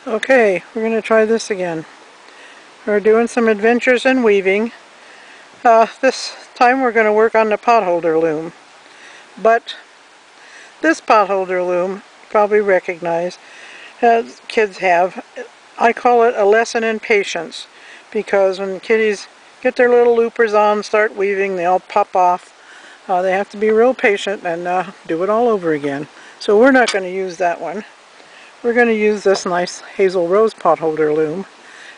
Okay, we're going to try this again. We're doing some adventures in weaving. This time we're going to work on the potholder loom. But this potholder loom, you probably recognize, as kids have. I call it a lesson in patience, because when kiddies get their little loopers on, start weaving, they all pop off. They have to be real patient and do it all over again. So we're not going to use that one. We're going to use this nice hazel rose potholder loom.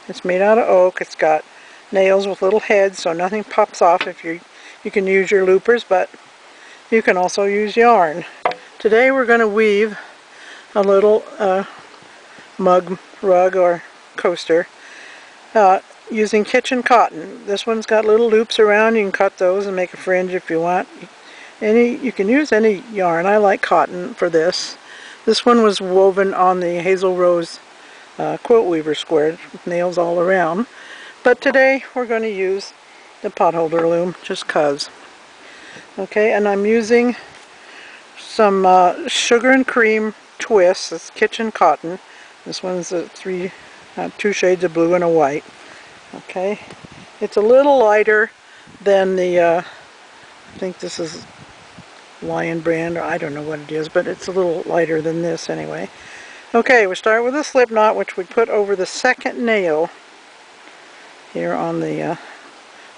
It's made out of oak. It's got nails with little heads so nothing pops off. If you can use your loopers, but you can also use yarn. Today we're going to weave a little mug, rug, or coaster using kitchen cotton. This one's got little loops around. You can cut those and make a fringe if you want. You can use any yarn. I like cotton for this. This one was woven on the hazel rose quilt weaver square with nails all around. But today we're going to use the potholder loom just cuz. Okay, and I'm using some sugar and cream twists. It's kitchen cotton. This one's two shades of blue and a white. Okay, it's a little lighter than the I think this is Lion brand, or I don't know what it is, but it's a little lighter than this anyway. Okay, we start with a slip knot, which we put over the second nail here on the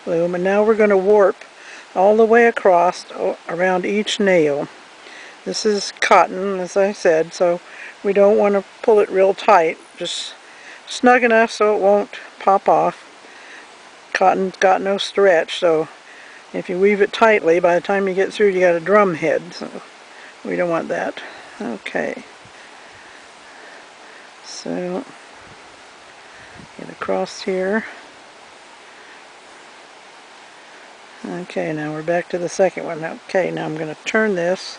loom, and now we're going to warp all the way across around each nail. This is cotton, as I said, so we don't want to pull it real tight, just snug enough so it won't pop off. Cotton's got no stretch, so if you weave it tightly, by the time you get through you got a drum head, so we don't want that. Okay, so get across here. Okay, now we're back to the second one. Okay, now I'm going to turn this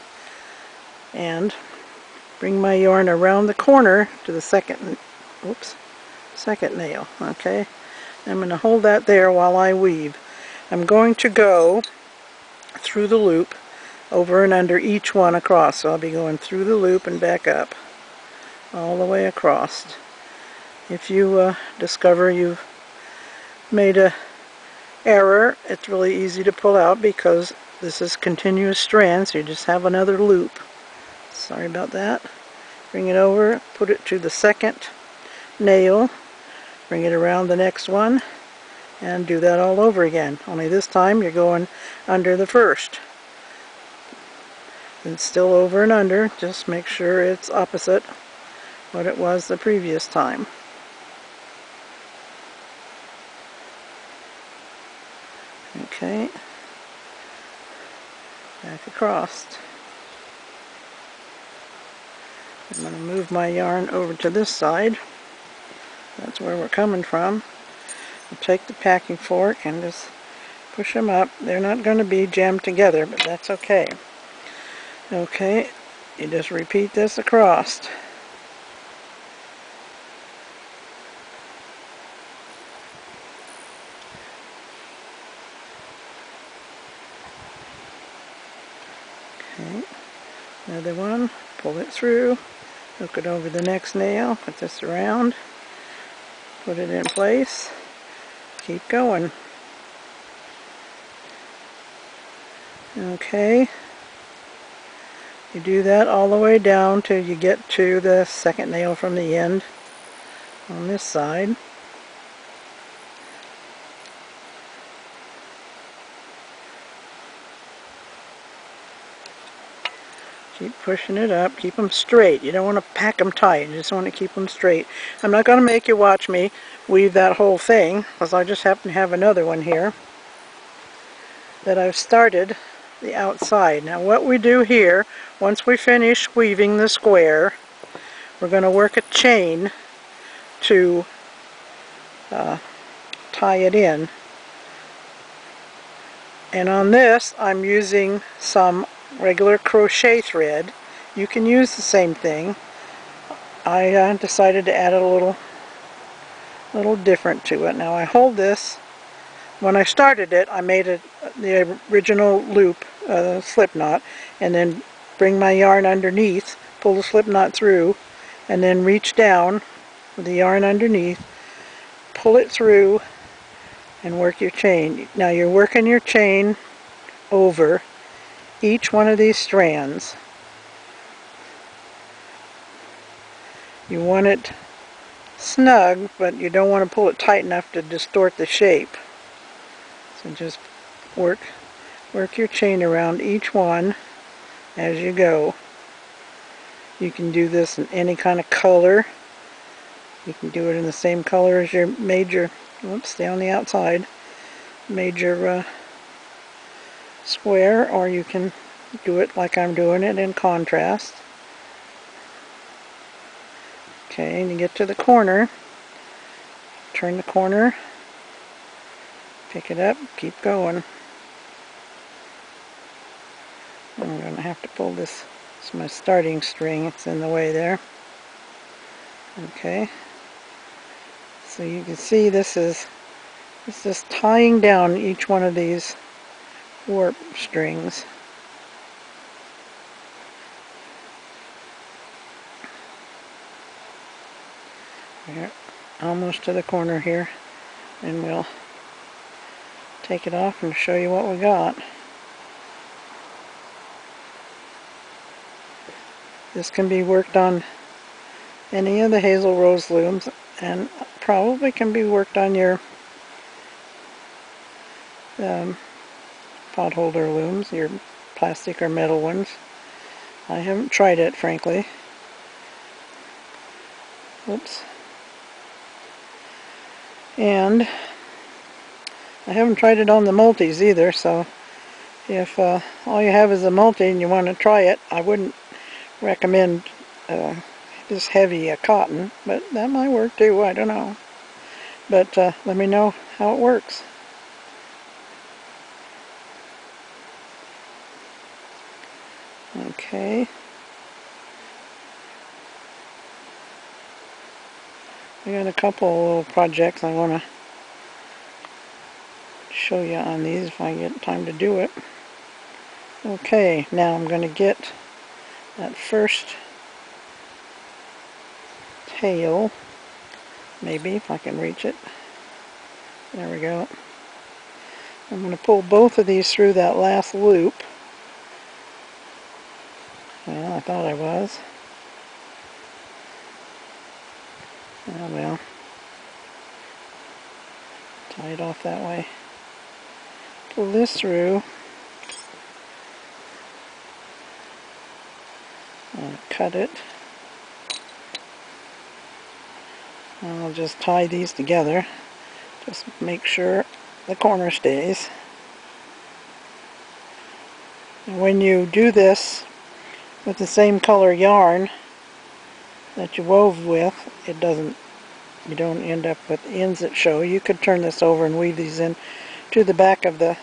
and bring my yarn around the corner to the second nail. Okay, I'm going to hold that there while I weave. I'm going to go through the loop over and under each one across. So I'll be going through the loop and back up all the way across. If you discover you've made a error, it's really easy to pull out because this is continuous strands. So you just have another loop. Sorry about that. Bring it over, put it to the second nail, bring it around the next one, and do that all over again. Only this time you're going under the first. It's still over and under, just make sure it's opposite what it was the previous time. Okay, back across. I'm going to move my yarn over to this side. That's where we're coming from. I'll take the packing fork and just push them up. They're not going to be jammed together, but that's okay. Okay, you just repeat this across. Okay, another one, pull it through, hook it over the next nail, put this around, put it in place. Keep going. Okay, you do that all the way down till you get to the second nail from the end on this side. Keep pushing it up, keep them straight. You don't want to pack them tight, you just want to keep them straight. I'm not going to make you watch me weave that whole thing, because I just happen to have another one here that I've started the outside. Now what we do here, once we finish weaving the square, we're going to work a chain to tie it in. And on this I'm using some regular crochet thread. You can use the same thing. I decided to add a little different to it. Now I hold this. When I started it, I made the original loop, slip knot, and then bring my yarn underneath, pull the slip knot through, and then reach down with the yarn underneath, pull it through, and work your chain. Now you're working your chain over each one of these strands. You want it snug, but you don't want to pull it tight enough to distort the shape. So just work your chain around each one as you go. You can do this in any kind of color. You can do it in the same color as your major, oops, stay on the outside, major square, or you can do it like I'm doing it in contrast. Okay, and you get to the corner, turn the corner, pick it up, keep going. I'm going to have to pull this. It's my starting string, it's in the way there. Okay, so you can see this is just tying down each one of these warp strings. We're almost to the corner here, and we'll take it off and show you what we got. This can be worked on any of the hazel rose looms, and probably can be worked on your pot holder looms, your plastic or metal ones. I haven't tried it, frankly. Oops. And I haven't tried it on the multis either, so if all you have is a multi and you want to try it, I wouldn't recommend this heavy cotton, but that might work too, I don't know. But let me know how it works. Okay. I got a couple of little projects I want to show you on these if I get time to do it. Okay, now I'm going to get that first tail, maybe if I can reach it. There we go. I'm going to pull both of these through that last loop. Well, I thought I was. Oh well. Tie it off that way. Pull this through. And cut it. And I'll just tie these together. Just make sure the corner stays. And when you do this with the same color yarn that you wove with, you don't end up with ends that show. You could turn this over and weave these in to the back of the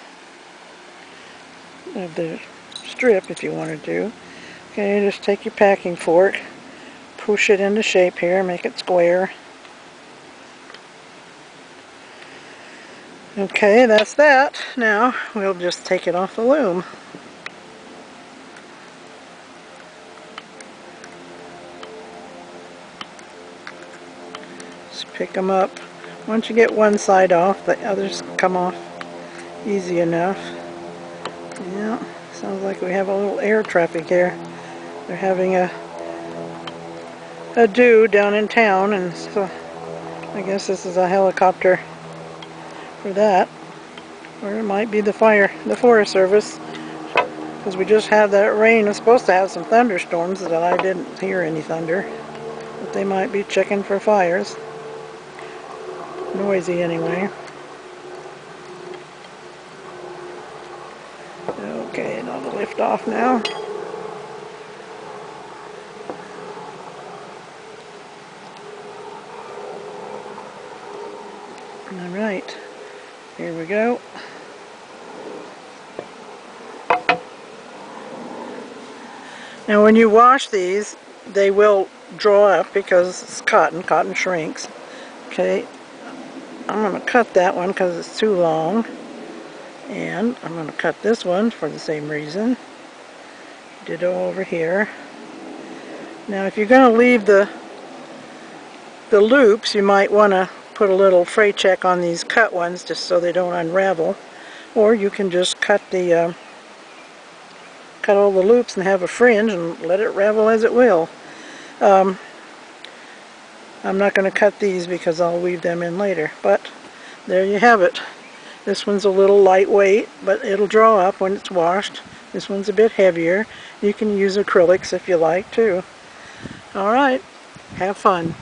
strip if you wanted to. Okay, just take your packing fork, push it into shape here, make it square. Okay, that's that. Now we'll just take it off the loom. Just pick them up. Once you get one side off, the others come off easy enough. Yeah, sounds like we have a little air traffic here. They're having a do down in town, and so I guess this is a helicopter for that. Or it might be the Forest Service, because we just had that rain. It's supposed to have some thunderstorms that I didn't hear any thunder. But they might be checking for fires. Noisy anyway. Okay, and I'll lift off now. Alright, here we go. Now when you wash these, they will draw up because it's cotton. Cotton shrinks. Okay, I'm going to cut that one because it's too long. And I'm going to cut this one for the same reason. Ditto over here. Now if you're going to leave the the loops, you might want to put a little fray check on these cut ones just so they don't unravel. Or you can just cut all the loops and have a fringe and let it ravel as it will. I'm not going to cut these because I'll weave them in later, but there you have it. This one's a little lightweight, but it'll draw up when it's washed. This one's a bit heavier. You can use acrylics if you like too. Alright, have fun.